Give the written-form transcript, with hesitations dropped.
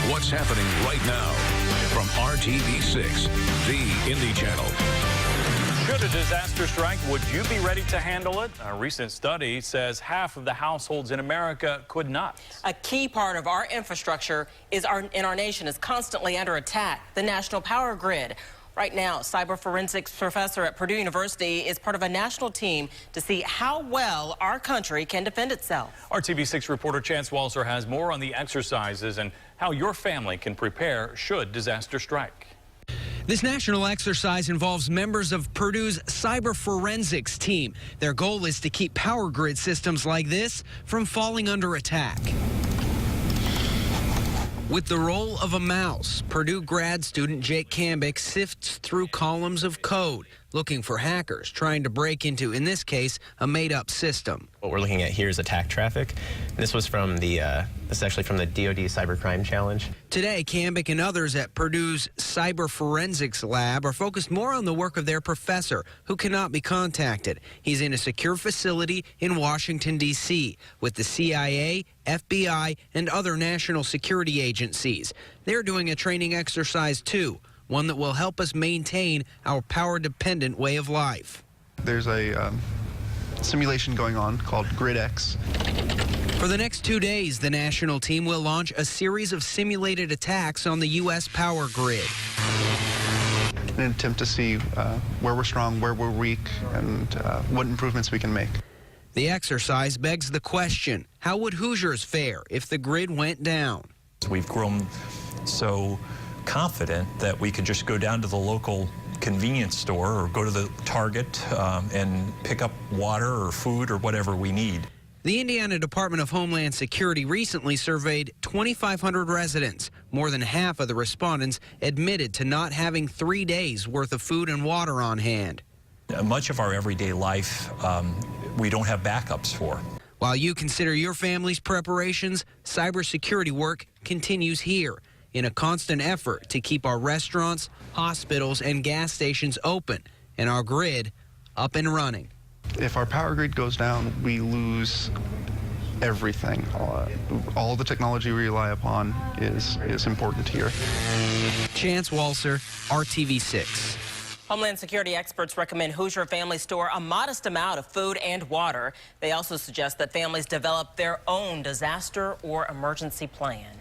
What's happening right now from RTV6, the Indy Channel. Should a disaster strike, would you be ready to handle it? A recent study says half of the households in America could not. A key part of our infrastructure in our nation is constantly under attack, the national power grid. Right now, cyber forensics professor at Purdue University is part of a national team to see how well our country can defend itself. Our TV6 reporter Chance Walser has more on the exercises and how your family can prepare should disaster strike. This national exercise involves members of Purdue's cyber forensics team. Their goal is to keep power grid systems like this from falling under attack. With the role of a mouse, Purdue grad student Jake Cambick sifts through columns of code, looking for hackers trying to break into, in this case, a made-up system. What we're looking at here is attack traffic. This was from the this is actually from the DoD Cybercrime Challenge. Today, Cambick and others at Purdue's Cyber Forensics Lab are focused more on the work of their professor, who cannot be contacted. He's in a secure facility in Washington, D.C., with the CIA, FBI, and other national security agencies. They're doing a training exercise, too, one that will help us maintain our power-dependent way of life. There's a simulation going on called GridX. For the next 2 days, the national team will launch a series of simulated attacks on the U.S. power grid. In an attempt to see where we're strong, where we're weak, and what improvements we can make. The exercise begs the question, how would Hoosiers fare if the grid went down? We've grown so confident that we could just go down to the local convenience store or go to the Target and pick up water or food or whatever we need. The Indiana Department of Homeland Security recently surveyed 2,500 residents. More than half of the respondents admitted to not having 3 days worth of food and water on hand. Much of our everyday life we don't have backups for. While you consider your family's preparations, cybersecurity work continues here in a constant effort to keep our restaurants, hospitals, and gas stations open and our grid up and running. If our power grid goes down, we lose everything. All the technology we rely upon is important here. Chance Walser, RTV6. Homeland Security experts recommend Hoosier families store a modest amount of food and water. They also suggest that families develop their own disaster or emergency plan.